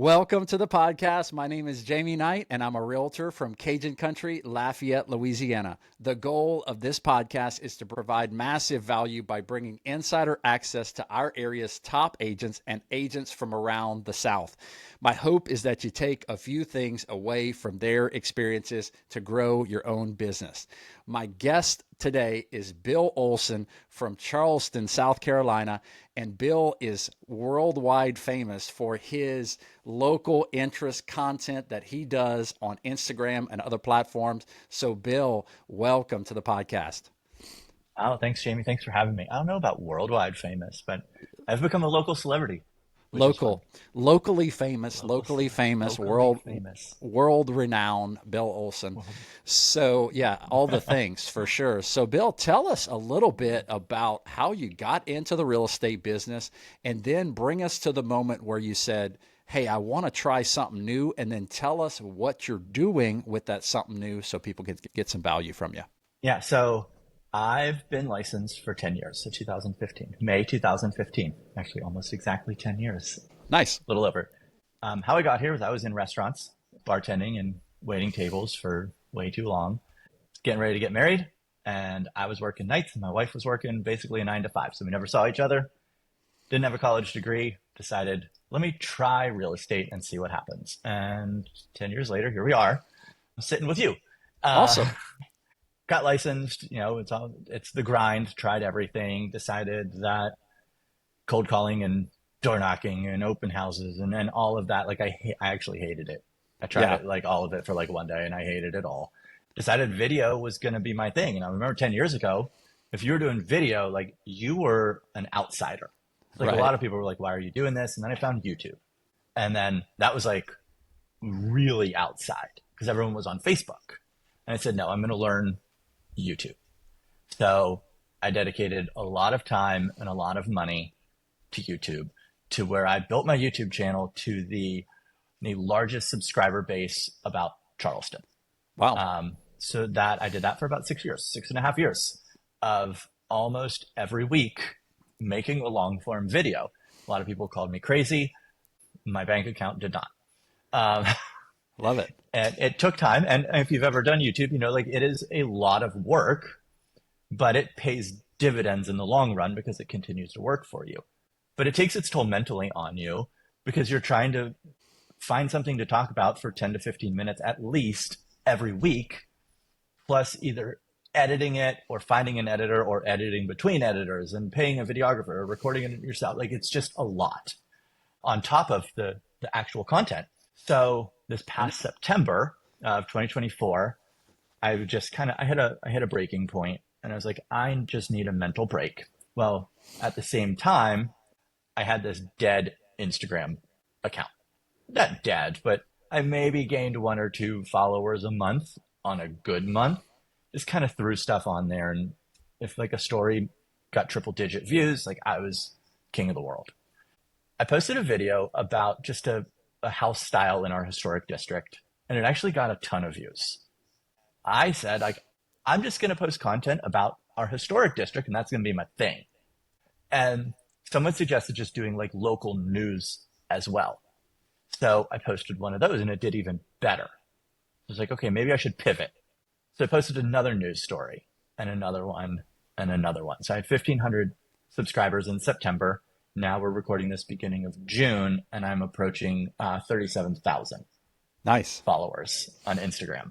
Welcome to the podcast. My name is Jamie Knight, and I'm a realtor from Cajun Country, Lafayette, Louisiana. The goal of this podcast is to provide massive value by bringing insider access to our area's top agents and agents from around the South. My hope is that you take a few things away from their experiences to grow your own business. My guest today is Bill Olson from Charleston, South Carolina, and Bill is worldwide famous for his local interest content that he does on Instagram and other platforms. So Bill, welcome to the podcast. Oh, thanks, Jamie. Thanks for having me. I don't know about worldwide famous, but I've become a local celebrity. Locally famous, world renowned Bill Olson. So yeah, all the things for sure. So Bill, tell us a little bit about how you got into the real estate business, and then bring us to the moment where you said, hey, I want to try something new, and then tell us what you're doing with that something new so people can get some value from you. Yeah, so I've been licensed for 10 years, so 2015, May 2015, actually almost exactly 10 years. Nice. A little over. How I got here was I was in restaurants, bartending and waiting tables for way too long, getting ready to get married, and I was working nights and my wife was working basically a 9 to 5. So we never saw each other, didn't have a college degree, decided, let me try real estate and see what happens. And 10 years later, here we are, I'm sitting with you. Awesome. Got licensed, it's the grind, tried everything, decided that cold calling and door knocking and open houses and all of that, I actually hated it. I tried it, all of it for one day, and I hated it all. Decided video was going to be my thing. And I remember 10 years ago, if you were doing video, you were an outsider. A lot of people were like, why are you doing this? And then I found YouTube. And then that was really outside because everyone was on Facebook. And I said, no, I'm going to learn YouTube. So I dedicated a lot of time and a lot of money to YouTube, to where I built my YouTube channel to the largest subscriber base about Charleston. Wow. So that I did that for about 6.5 years of almost every week making a long form video. A lot of people called me crazy. My bank account did not. Love it. And it took time. And if you've ever done YouTube, it is a lot of work, but it pays dividends in the long run because it continues to work for you. But it takes its toll mentally on you because you're trying to find something to talk about for 10 to 15 minutes at least every week, plus either editing it or finding an editor or editing between editors and paying a videographer or recording it yourself. It's just a lot on top of the actual content. So this past September of 2024, I just I hit a breaking point, and I was like, I just need a mental break. Well, at the same time, I had this dead Instagram account. Not dead, but I maybe gained 1 or 2 followers a month on a good month. Just kind of threw stuff on there, and if a story got triple-digit views, I was king of the world. I posted a video about just a house style in our historic district, and it actually got a ton of views. I said, I'm just going to post content about our historic district, and that's going to be my thing. And someone suggested just doing local news as well. So I posted one of those, and it did even better. I was like, okay, maybe I should pivot. So I posted another news story and another one and another one. So I had 1,500 subscribers in September. Now we're recording this beginning of June, and I'm approaching 37,000 nice followers on Instagram.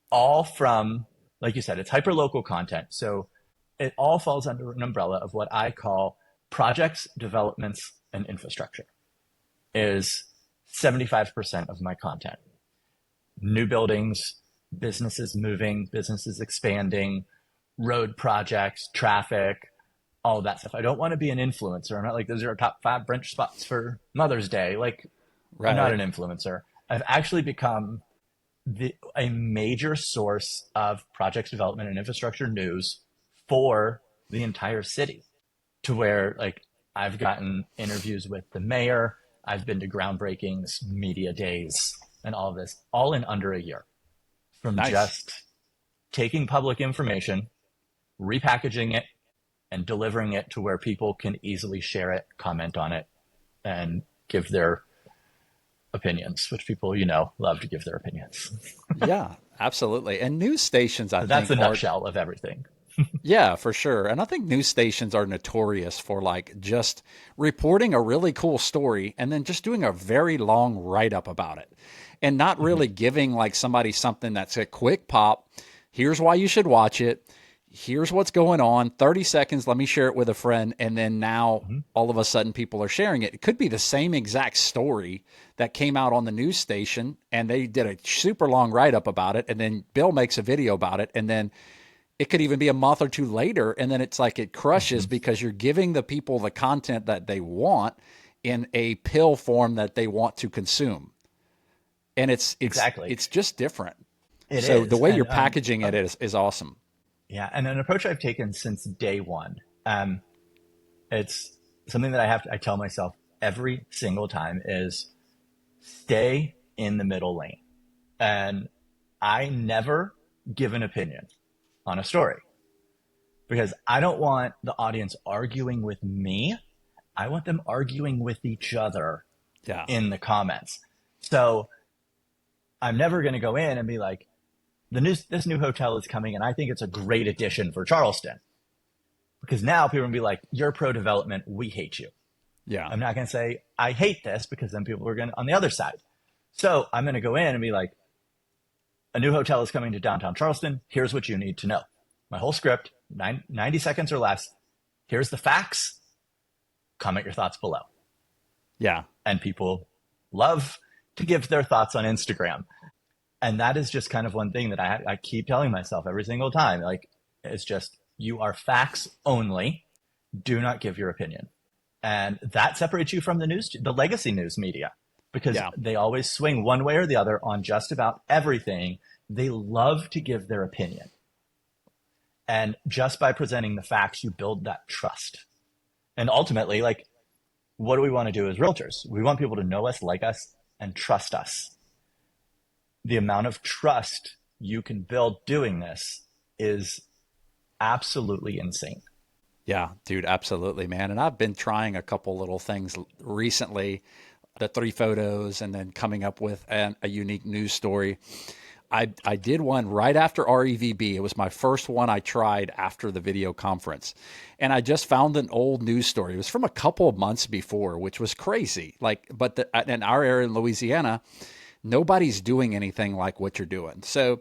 All from, like you said, it's hyper-local content. So it all falls under an umbrella of what I call projects, developments, and infrastructure. Is 75% of my content. New buildings, businesses moving, businesses expanding, road projects, traffic, all of that stuff. I don't want to be an influencer. I'm not those are our top 5 brunch spots for Mother's Day. Right. I'm not an influencer. I've actually become a major source of projects development and infrastructure news for the entire city, to where I've gotten interviews with the mayor. I've been to groundbreakings, media days, and all of this, all in under a year. From just taking public information, repackaging it, and delivering it to where people can easily share it, comment on it, and give their opinions, which people, love to give their opinions. Yeah, absolutely. And news stations, I So that's think, the are, nutshell of everything. yeah, for sure. And I think news stations are notorious for like just reporting a really cool story and then just doing a very long write up about it and not Mhm. really giving like somebody something that's a quick pop. Here's why you should watch it. Here's what's going on. 30 seconds. Let me share it with a friend. And then now Mhm. all of a sudden people are sharing it. It could be the same exact story that came out on the news station and they did a super long write up about it. And then Bill makes a video about it. And then it could even be a month or two later, and then it's like it crushes Mhm. because you're giving the people the content that they want in a pill form that they want to consume, and Exactly. it's just different. It So the is. way you're And packaging it is awesome. yeah, and an approach I've taken since day one. It's something that I tell myself every single time is stay in the middle lane. And I never give an opinion on a story because I don't want the audience arguing with me. I want them arguing with each other Yeah, in the comments. So I'm never going to go in and be like, this new hotel is coming and I think it's a great addition for Charleston. Because now people are going to be like, you're pro development. We hate you. yeah, I'm not going to say, I hate this because then people are going to on the other side. So I'm going to go in and be like, a new hotel is coming to downtown Charleston. Here's what you need to know. My whole script, 90 seconds or less. Here's the facts. Comment your thoughts below. yeah, And people love to give their thoughts on Instagram. And that is just kind of one thing that I keep telling myself every single time. Like, it's just, you are facts only. Do not give your opinion. And that separates you from the legacy news media, because yeah, they always swing one way or the other on just about everything. They love to give their opinion. And just by presenting the facts, you build that trust. And ultimately, like, what do we want to do as realtors? We want people to know us, like us, and trust us. The amount of trust you can build doing this is absolutely insane. yeah, dude, absolutely, man. And I've been trying a couple little things recently, the 3 photos, and then coming up with a unique news story. I did one right after REVB. It was my first one I tried after the video conference. And I just found an old news story. It was from a couple of months before, which was crazy. Like, but in our area in Louisiana, nobody's doing anything like what you're doing. So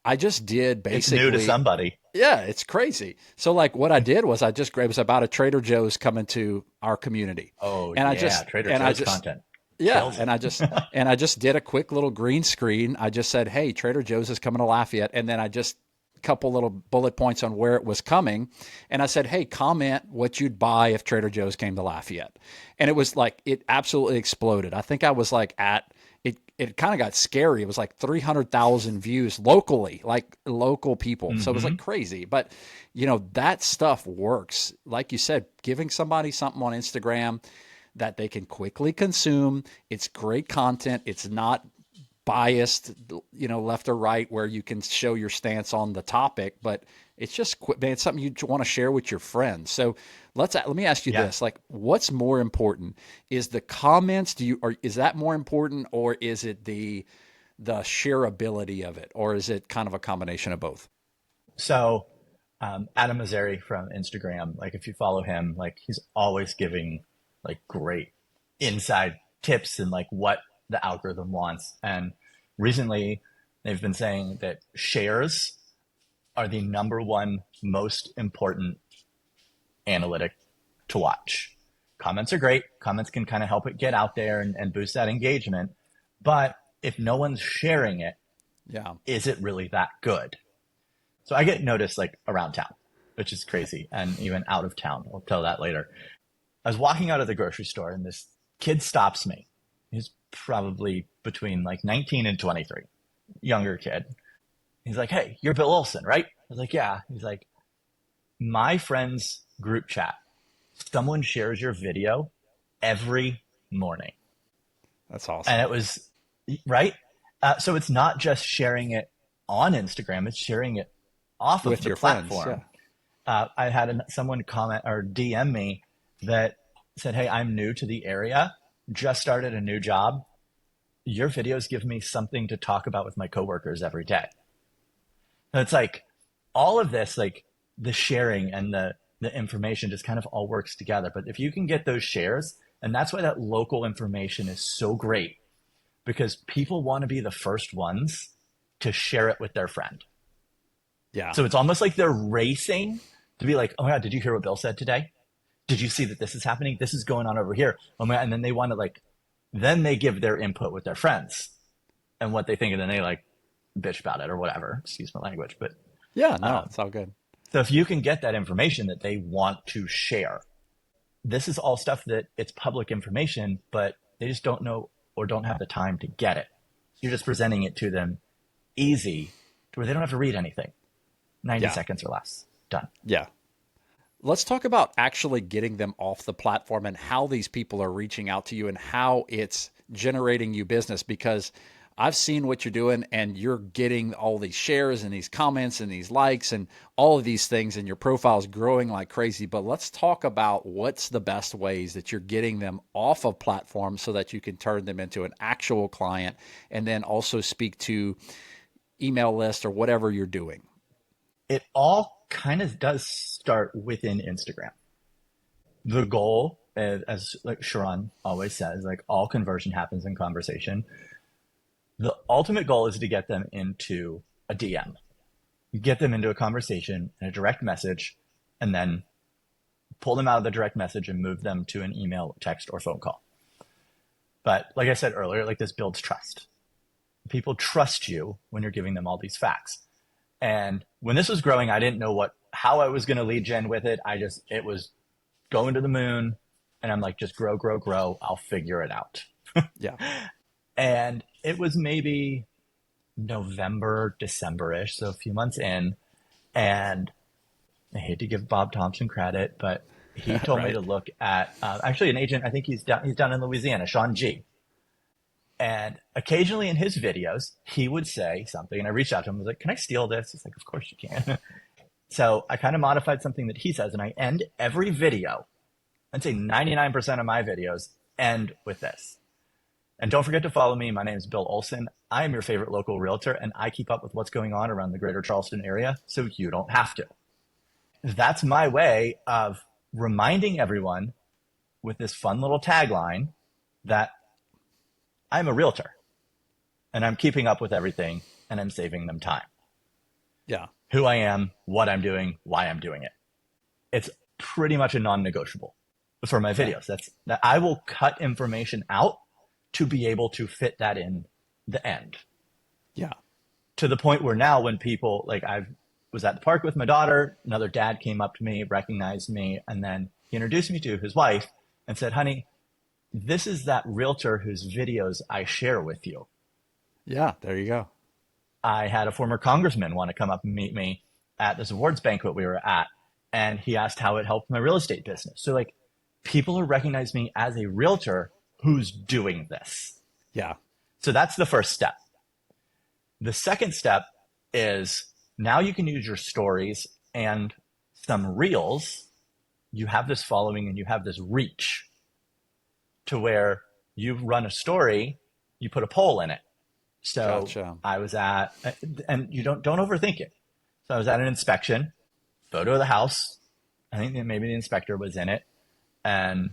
I just did It's new to basically, somebody. yeah, it's crazy. So like what I did was it was about a Trader Joe's coming to our community. Oh And I yeah, just, Trader and I Joe's just, content yeah, kills and it. I just did a quick little green screen. I just said, "Hey, Trader Joe's is coming to Lafayette," and then I just a couple little bullet points on where it was coming, and I said, "Hey, comment what you'd buy if Trader Joe's came to Lafayette," and it was like it absolutely exploded. I think I was like at it. It kind of got scary. It was like 300,000 views locally, like local people. So it was like Hmm. crazy, but that stuff works. Like you said, giving somebody something on Instagram that they can quickly consume. It's great content. It's not biased, left or right, where you can show your stance on the topic, but it's just man, it's something you want to share with your friends. So let me ask you Yeah. this: like, what's more important? Is the comments? Or is that more important, or is it the shareability of it, or is it kind of a combination of both? So Adam Mazzari from Instagram, like if you follow him, like he's always giving like great inside tips and like what the algorithm wants. And recently they've been saying that shares are the number one most important analytic to watch. Comments are great. Comments can kind of help it get out there and boost that engagement. But if no one's sharing it, Yeah, is it really that good? So I get noticed like around town, which is crazy, and even out of town. I'll tell that later. I was walking out of the grocery store and this kid stops me. He's probably between like 19 and 23, younger kid. He's like, "Hey, you're Bill Olson, right?" I was like, "Yeah." He's like, "My friend's group chat, someone shares your video every morning." that's And awesome. it was, right? So it's not just sharing it on Instagram, it's sharing it off of With the your friends, yeah. platform. I had someone comment or DM me that said, "Hey, I'm new to the area, just started a new job. your videos give me something to talk about with my coworkers every day. And it's like all of this, like the sharing and the information just kind of all works together. But if you can get those shares, and that's why that local information is so great, because people want to be the first ones to share it with their friend. Yeah. So it's almost like they're racing to be like, oh my God, did you hear what Bill said today? Did you see that this is happening? This is going on over here. Oh my God. And then they want to like, then they give their input with their friends and what they think. And then they like bitch about it or whatever. Excuse my language. But Yeah, no, it's all good. so if you can get that information that they want to share, this is all stuff that it's public information, but they just don't know or don't have the time to get it. You're just presenting it to them easy to where they don't have to read anything. 90 seconds or less. Done. Yeah. Let's talk about actually getting them off the platform and how these people are reaching out to you and how it's generating you business, because I've seen what you're doing and you're getting all these shares and these comments and these likes and all of these things, and your profile is growing like crazy. But let's talk about what's the best ways that you're getting them off of platforms so that you can turn them into an actual client, and then also speak to email list or whatever you're doing. It all kind of does start within Instagram. The goal, as like Sharon always says, like all conversion happens in conversation. The ultimate goal is to get them into a DM, get them into a conversation and a direct message, and then pull them out of the direct message and move them to an email, text, or phone call. But like I said earlier, like this builds trust. People trust you when you're giving them all these facts. And when this was growing, I didn't know how I was going to lead gen with it. It was going to the moon, and I'm like, just grow, grow, grow. I'll figure it out. Yeah. And it was maybe November, December-ish, so a few months in. And I hate to give Bob Thompson credit, but he told me to look at actually an agent. I think he's down in Louisiana, Sean G. And occasionally in his videos, he would say something, and I reached out to him. I was like, "Can I steal this?" He's like, "Of course you can." So I kind of modified something that he says, and I end every video. I'd say 99% of my videos end with this. And don't forget to follow me. My name is Bill Olson. I am your favorite local realtor, and I keep up with what's going on around the greater Charleston area, so you don't have to. That's my way of reminding everyone with this fun little tagline that I'm a realtor, and I'm keeping up with everything, and I'm saving them time. Yeah. Who I am, what I'm doing, why I'm doing it. It's pretty much a non-negotiable for my videos. That I will cut information out to be able to fit that in the end. Yeah. To the point where now when people, like I was at the park with my daughter, another dad came up to me, recognized me, and then he introduced me to his wife and said, "Honey, this is that realtor whose videos I share with you." Yeah, there you go. I had a former congressman want to come up and meet me at this awards banquet we were at, and he asked how it helped my real estate business. So like people are recognizing me as a realtor who's doing this. Yeah. So that's the first step. The second step is now you can use your stories and some reels. You have this following and you have this reach to where you run a story, you put a poll in it. So Gotcha. I was at, and you don't overthink it. So I was at an inspection, photo of the house. I think that maybe the inspector was in it. And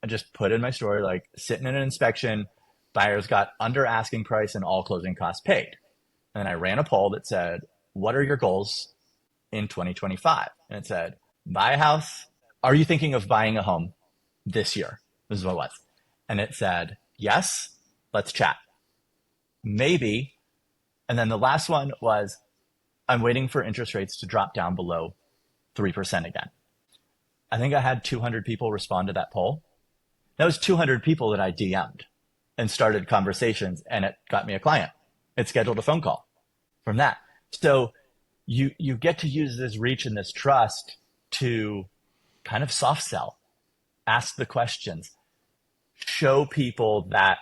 I just put in my story, like sitting in an inspection, buyers got under asking price and all closing costs paid. And I ran a poll that said, what are your goals in 2025? And it said, buy a house. Are you thinking of buying a home this year? This is what it was. And it said, yes, let's chat. Maybe. And then the last one was, I'm waiting for interest rates to drop down below 3% again. I think I had 200 people respond to that poll. That was 200 people that I DM'd and started conversations, and it got me a client. It scheduled a phone call from that. So you get to use this reach and this trust to kind of soft sell, ask the questions, show people that,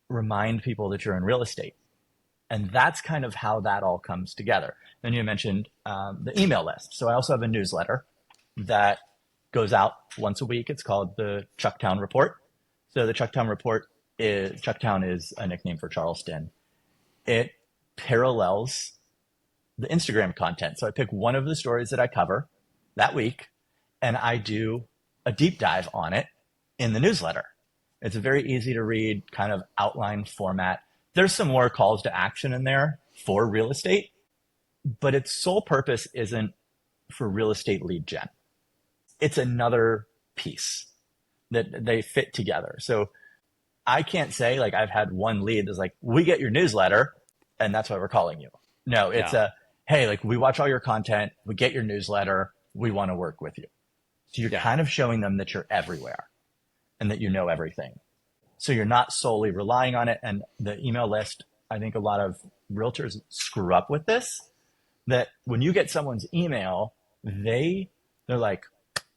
remind people that you're in real estate. And that's kind of how that all comes together. Then you mentioned the email list. So I also have a newsletter that goes out once a week. It's called the Chucktown Report. So the Chucktown Report Chucktown is a nickname for Charleston. It parallels the Instagram content. So I pick one of the stories that I cover that week and I do a deep dive on it in the newsletter. It's a very easy to read kind of outline format. There's some more calls to action in there for real estate, but its sole purpose isn't for real estate lead gen. It's another piece that they fit together. So I can't say like I've had one lead that's like, we get your newsletter and that's why we're calling you. No, it's hey, like we watch all your content, we get your newsletter, we want to work with you. So you're kind of showing them that you're everywhere and that you know everything. So you're not solely relying on it. And the email list, I think a lot of realtors screw up with this, that when you get someone's email, they're like,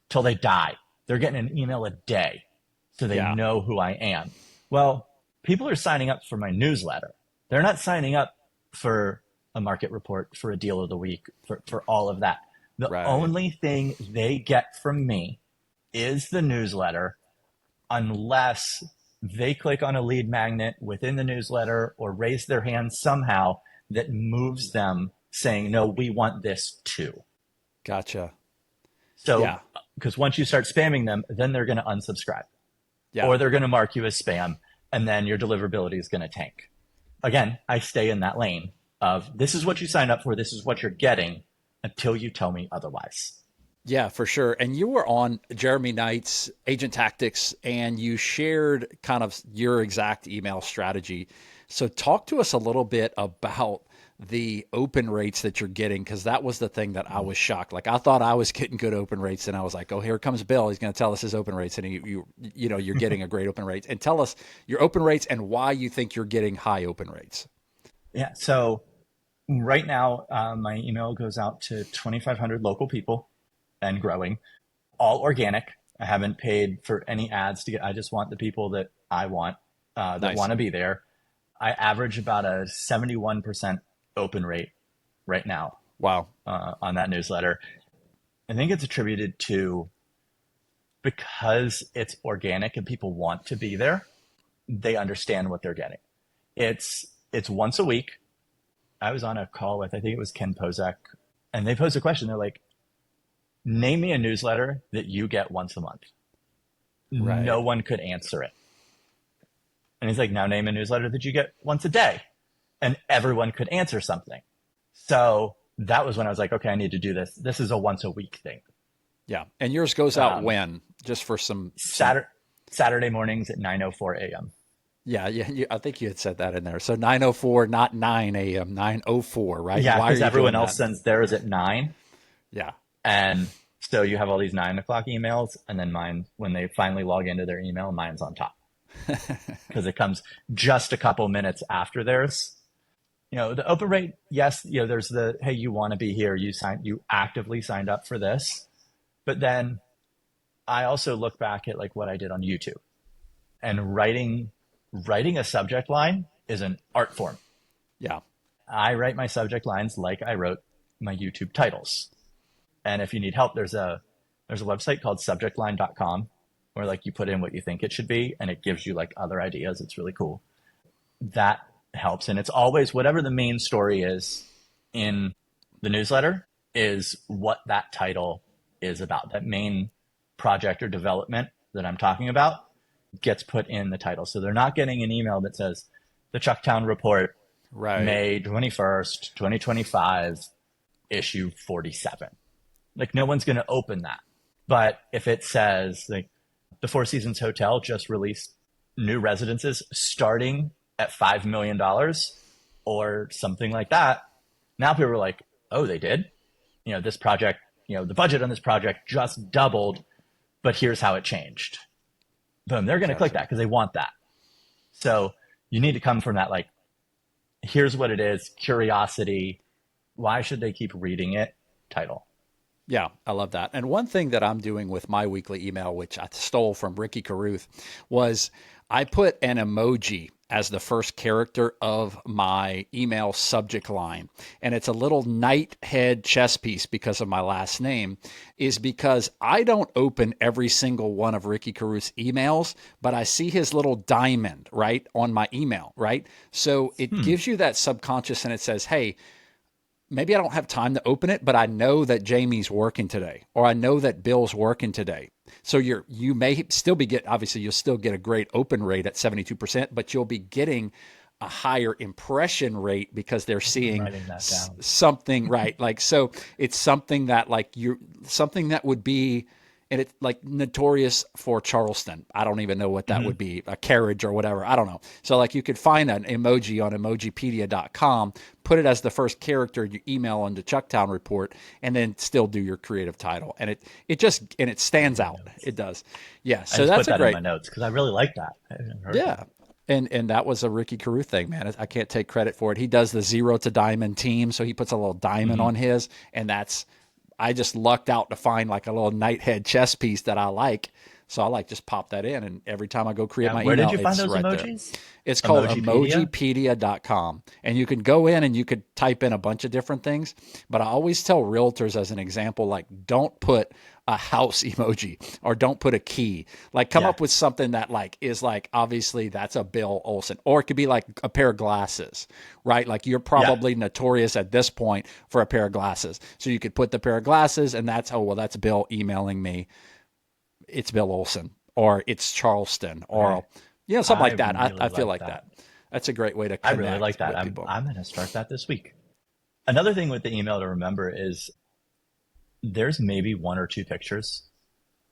till they die, they're getting an email a day. So they know who I am. Well, people are signing up for my newsletter. They're not signing up for a market report, for a deal of the week, for all of that. The only thing they get from me is the newsletter, unless they click on a lead magnet within the newsletter or raise their hand somehow that moves them saying, no, we want this too. Gotcha. So, because once you start spamming them, then they're going to unsubscribe. Or they're going to mark you as spam, and then your deliverability is going to tank. Again, I stay in that lane of this is what you signed up for, this is what you're getting until you tell me otherwise. Yeah, for sure. And you were on Jeremy Knight's Agent Tactics, and you shared kind of your exact email strategy. So talk to us a little bit about the open rates that you're getting, because that was the thing that I was shocked. Like I thought I was getting good open rates, and I was like, oh, here comes Bill. He's going to tell us his open rates, and you're getting a great open rate. And tell us your open rates and why you think you're getting high open rates. Yeah. So right now, my email goes out to 2,500 local people and growing, all organic. I haven't paid for any ads to get. I just want the people that I want that want to be there. I average about a 71% open rate right now. Wow. On that newsletter. I think it's attributed to because it's organic and people want to be there, they understand what they're getting. It's once a week. I was on a call with, I think it was Ken Pozak, and they posed a question. They're like, name me a newsletter that you get once a month. Right. No one could answer it. And he's like, now name a newsletter that you get once a day. And everyone could answer something. So that was when I was like, okay, I need to do this. This is a once a week thing. Yeah. And yours goes out when? Just for some Saturday mornings at 9:04 a.m. Yeah. I think you had said that in there. So 9:04, not 9 a.m., 9:04, right? Yeah, because everyone else sends theirs at 9. Yeah. And so you have all these 9 o'clock emails, and then mine, when they finally log into their email, mine's on top. Because it comes just a couple minutes after theirs. The open rate, yes, there's the, hey, you want to be here. You actively signed up for this. But then I also look back at like what I did on YouTube, and writing a subject line is an art form. Yeah. I write my subject lines like I wrote my YouTube titles. And if you need help, there's a website called subjectline.com where like you put in what you think it should be and it gives you like other ideas. It's really cool. That helps. And it's always whatever the main story is in the newsletter is what that title is about. That main project or development that I'm talking about gets put in the title. So they're not getting an email that says the Chucktown Report, May 21st, 2025, issue 47. Like no one's going to open that. But if it says like the Four Seasons Hotel just released new residences starting at $5 million or something like that, now people are like, oh, they did? This project, the budget on this project just doubled, but here's how it changed. Boom, they're going to click that because they want that. So you need to come from that, like, here's what it is, curiosity, why should they keep reading it, title. Yeah, I love that. And one thing that I'm doing with my weekly email, which I stole from Ricky Caruth, was I put an emoji as the first character of my email subject line. And it's a little knight head chess piece because of my last name, is because I don't open every single one of Ricky Caruth's emails, but I see his little diamond, right, on my email, right? So it gives you that subconscious and it says, hey, maybe I don't have time to open it, but I know that Jamie's working today, or I know that Bill's working today. So you may still be obviously you'll still get a great open rate at 72%, but you'll be getting a higher impression rate because they're I'm seeing writing that down. something, right. Like, so it's something that like something that would be, and it's like notorious for Charleston. I don't even know what that would be, a carriage or whatever. I don't know. So like you could find an emoji on emojipedia.com, put it as the first character you email on the Chucktown report, and then still do your creative title. And it stands out. It does. Yeah. I So just put that's a that in great, my notes because I really like that. I haven't heard yeah. that. And that was a Ricky Caruth thing, man. I can't take credit for it. He does the 0 to diamond team, so he puts a little diamond on his, and I just lucked out to find like a little knighthead chess piece that I like. So I like just pop that in, and every time I go create my Where email, did you find it's those right there. emojis? It's called Emojipedia? emojipedia.com. And you can go in and you could type in a bunch of different things. But I always tell realtors as an example, like, don't put a house emoji or don't put a key. Like, come Yeah. up with something that like is like, obviously that's a Bill Olson, or it could be like a pair of glasses, right? Like you're Yeah. probably notorious at this point for a pair of glasses. So you could put the pair of glasses and that's, oh, well, that's Bill emailing me. It's Bill Olson, or it's Charleston, Okay. or something I like that. really I feel like like that. that. That's a great way to I really like connect that. with I'm people. I'm going to start that this week. Another thing with the email to remember is there's maybe one or two pictures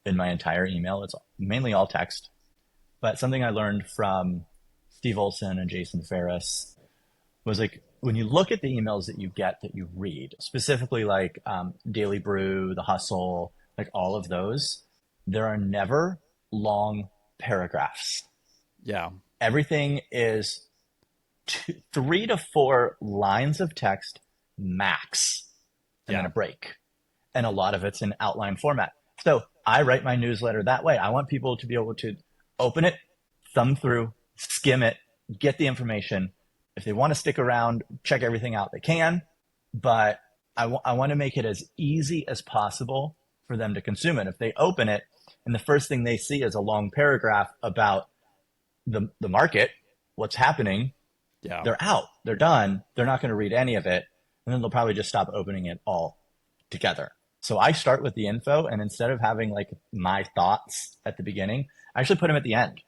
in my entire email. It's mainly all text. But something I learned from Steve Olson and Jason Ferris was like when you look at the emails that you get that you read, specifically like Daily Brew, The Hustle, like all of those, there are never long paragraphs. Yeah. Everything is 3 to 4 lines of text max, and then Yeah. a break. And a lot of it's in outline format. So I write my newsletter that way. I want people to be able to open it, thumb through, skim it, get the information. If they want to stick around, check everything out, they can. But I want to make it as easy as possible for them to consume it. If they open it and the first thing they see is a long paragraph about the market, what's happening, Yeah. they're out. They're done. They're not going to read any of it. And then they'll probably just stop opening it all together. So I start with the info, and instead of having like my thoughts at the beginning, I actually put them at the end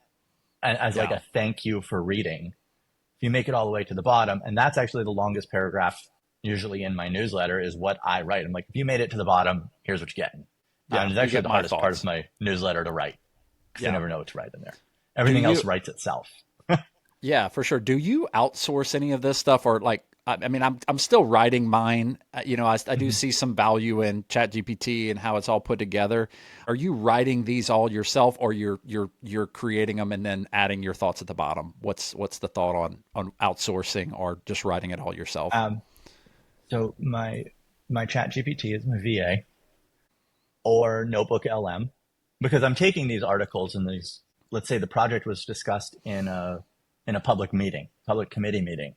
as like Yeah. a thank you for reading. If you make it all the way to the bottom, and that's actually the longest paragraph usually in my newsletter is what I write. I'm like, if you made it to the bottom, here's what you're getting. Yeah, It's you actually get the my hardest part thoughts. of my newsletter to write because I Yeah. never know what to write in there. Everything else writes itself. Yeah, for sure. Do you outsource any of this stuff, or like, I mean, I'm still writing mine. I do see some value in ChatGPT and how it's all put together. Are you writing these all yourself, or you're creating them and then adding your thoughts at the bottom? What's the thought on outsourcing or just writing it all yourself? So my chat GPT is my VA or Notebook LM because I'm taking these articles and these, let's say the project was discussed in a public meeting, public committee meeting,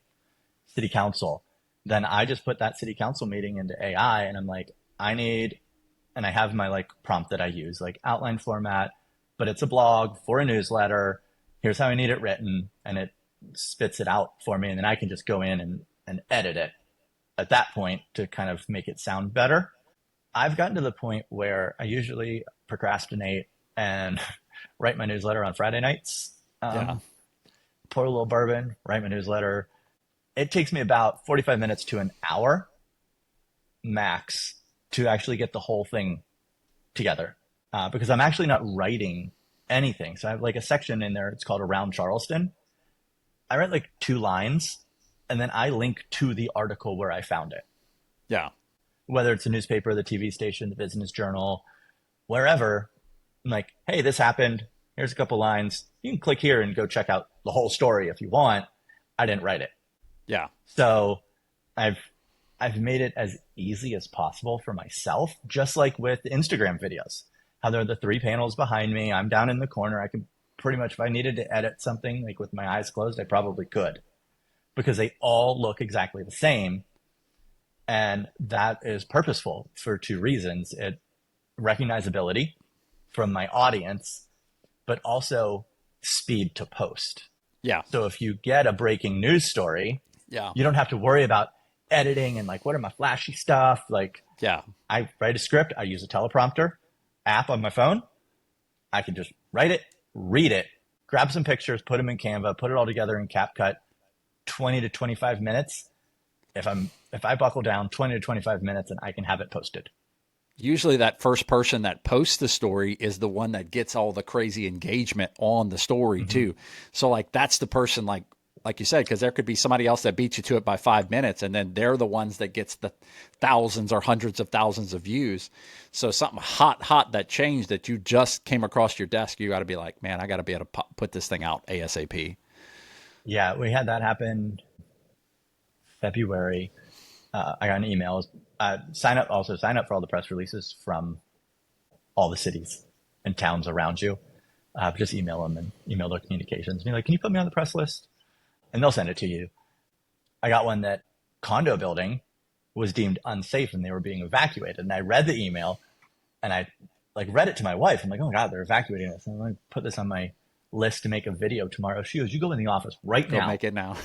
city council. Then I just put that city council meeting into AI and I'm like, and I have my like prompt that I use, like outline format, but it's a blog for a newsletter. Here's how I need it written. And it spits it out for me. And then I can just go in and edit it at that point to kind of make it sound better. I've gotten to the point where I usually procrastinate and write my newsletter on Friday nights. Yeah. Pour a little bourbon, write my newsletter. It takes me about 45 minutes to an hour max to actually get the whole thing together because I'm actually not writing anything. So I have like a section in there. It's called Around Charleston. I write like 2 lines and then I link to the article where I found it. Yeah. Whether it's a newspaper, the TV station, the business journal, wherever. I'm like, hey, this happened. Here's a couple lines. You can click here and go check out the whole story if you want. I didn't write it. Yeah. So I've I've made it as easy as possible for myself, just like with Instagram videos. How there are the 3 panels behind me. I'm down in the corner. I can pretty much, if I needed to edit something like with my eyes closed, I probably could, because they all look exactly the same. And that is purposeful for 2 reasons. It recognizability from my audience, but also speed to post. Yeah. So if you get a breaking news story, you don't have to worry about editing and like, what are my flashy stuff? Like, I write a script. I use a teleprompter app on my phone. I can just write it, read it, grab some pictures, put them in Canva, put it all together in CapCut, 20 to 25 minutes. If I buckle down, 20 to 25 minutes, and I can have it posted. Usually that first person that posts the story is the one that gets all the crazy engagement on the story too. So like that's the person, like you said, because there could be somebody else that beats you to it by 5 minutes, and then they're the ones that gets the thousands or hundreds of thousands of views. So something hot that changed that you just came across your desk, you got to be like, man, I got to be able to put this thing out ASAP. Yeah, we had that happen February. I got an email. Sign up for all the press releases from all the cities and towns around you. Just email them and email their communications. And be like, can you put me on the press list? And they'll send it to you. I got one that condo building was deemed unsafe and they were being evacuated. And I read the email and I like read it to my wife. I'm like, oh God, they're evacuating us. And I'm like, put this on my list to make a video tomorrow. She goes, you go in the office right now. Go make it now.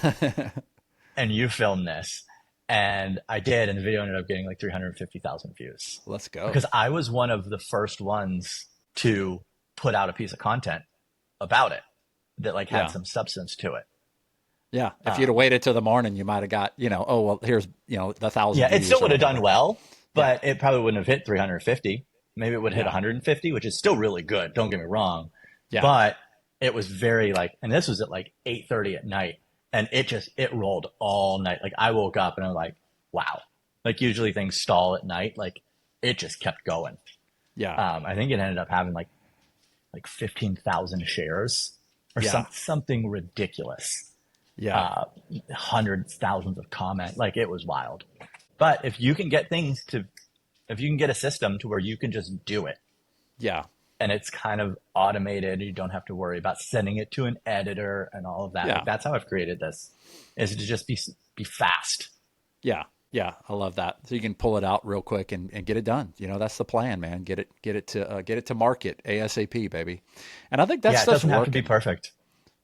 And you film this. And I did. And the video ended up getting like 350,000 views. Let's go. Because I was one of the first ones to put out a piece of content about it that like had some substance to it. Yeah. If you'd have waited till the morning, you might have got, oh, well, here's, the 1,000. Yeah, it still would have done well, but it probably wouldn't have hit 350. Maybe it would hit 150, which is still really good. Don't get me wrong. Yeah. But it was very and this was at like 8:30 at night, and it rolled all night. Like I woke up and I'm like, wow. Like usually things stall at night. Like it just kept going. Yeah. I think it ended up having like 15,000 shares or something ridiculous. Yeah. Hundreds, thousands of comments. Like it was wild. But if you can get a system to where you can just do it. Yeah. And it's kind of automated. You don't have to worry about sending it to an editor and all of that. Yeah. Like, that's how I've created this, is to just be fast. Yeah. Yeah. I love that. So you can pull it out real quick and get it done. That's the plan, man. Get it to market ASAP, baby. And I think that's it doesn't have to be perfect.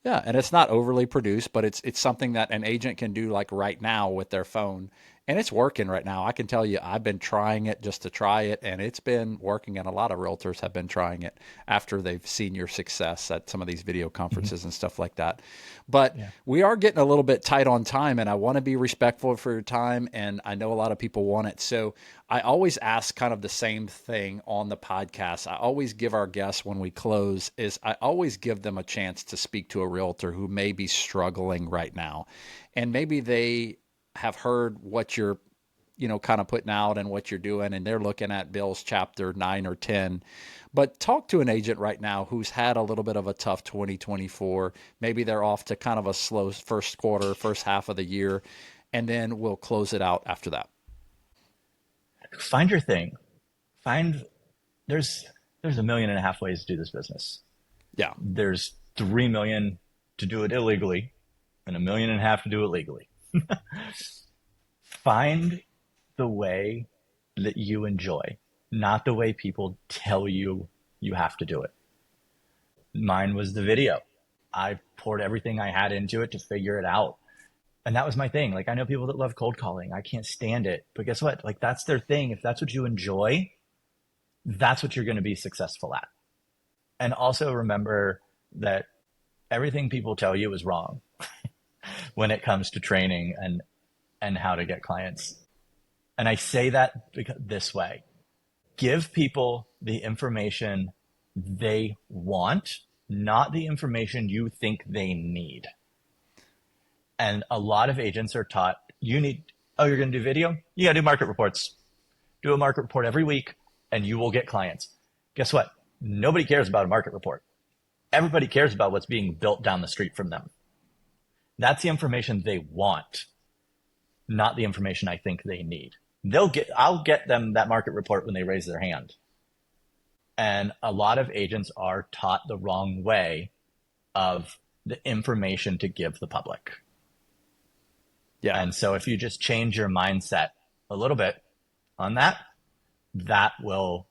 Yeah, and it's not overly produced, but it's something that an agent can do like right now with their phone, and it's working right now. I can tell you, I've been trying it just to try it, and it's been working, and a lot of realtors have been trying it after they've seen your success at some of these video conferences and stuff like that. But we are getting a little bit tight on time, and I want to be respectful for your time, and I know a lot of people want it. So I always ask kind of the same thing on the podcast. I always give our guests when we close is I always give them a chance to speak to a realtor who may be struggling right now. And maybe they have heard what you're, kind of putting out and what you're doing, and they're looking at Bill's chapter 9 or 10. But talk to an agent right now who's had a little bit of a tough 2024. Maybe they're off to kind of a slow first half of the year, and then we'll close it out after that. Find your thing. There's 1.5 million ways to do this business. Yeah. There's 3 million to do it illegally and 1.5 million to do it legally. Find the way that you enjoy, not the way people tell you you have to do it. Mine was the video. I poured everything I had into it to figure it out. And that was my thing. Like, I know people that love cold calling. I can't stand it. But guess what? Like, that's their thing. If that's what you enjoy, that's what you're going to be successful at. And also remember that everything people tell you is wrong when it comes to training and how to get clients. And I say that this way. Give people the information they want, not the information you think they need. And a lot of agents are taught, you're going to do video? You got to do market reports. Do a market report every week and you will get clients. Guess what? Nobody cares about a market report. Everybody cares about what's being built down the street from them. That's the information they want. not the information I think they need. I'll get them that market report when they raise their hand. And a lot of agents are taught the wrong way of the information to give the public. Yeah. And so if you just change your mindset a little bit on that, that will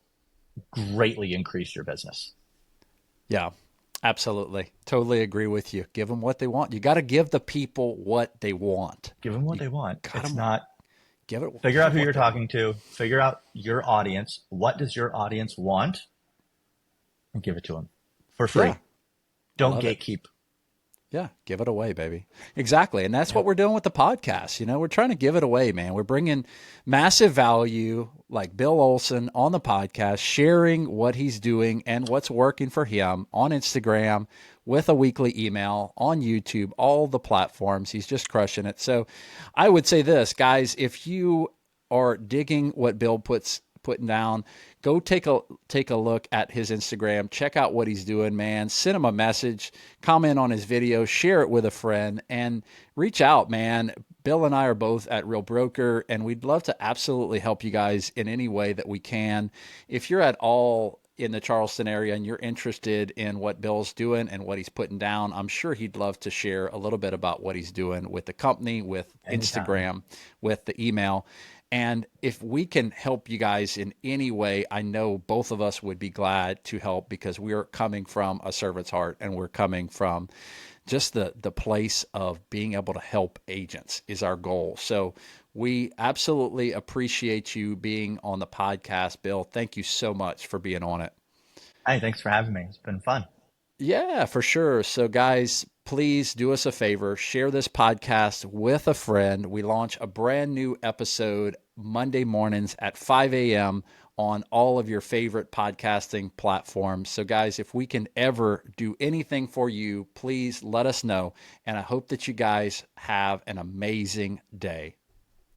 greatly increase your business. Yeah, absolutely. Totally agree with you. Give them what they want. You got to give the people what they want. Give them what they want. It's not figure out who you're talking to, figure out your audience. What does your audience want? And give it to them for free. Yeah. Don't gatekeep. Yeah, give it away, baby. Exactly. And that's what we're doing with the podcast. You know, we're trying to give it away, man. We're bringing massive value like Bill Olson on the podcast, sharing what he's doing and what's working for him on Instagram with a weekly email on YouTube, all the platforms. He's just crushing it. So I would say this, guys, if you are digging what Bill putting down, go take a look at his Instagram, check out what he's doing, man. Send him a message, comment on his video, share it with a friend, and reach out, man. Bill and I are both at Real Broker, and we'd love to absolutely help you guys in any way that we can. If you're at all in the Charleston area and you're interested in what Bill's doing and what he's putting down, I'm sure he'd love to share a little bit about what he's doing with the company, with Instagram, with the email. And if we can help you guys in any way, I know both of us would be glad to help, because we are coming from a servant's heart, and we're coming from just the place of being able to help agents is our goal. So we absolutely appreciate you being on the podcast, Bill. Thank you so much for being on it. Hey, thanks for having me. It's been fun. Yeah, for sure. So guys, please do us a favor, share this podcast with a friend. We launch a brand new episode Monday mornings at 5 a.m. on all of your favorite podcasting platforms. So guys, if we can ever do anything for you, please let us know. And I hope that you guys have an amazing day.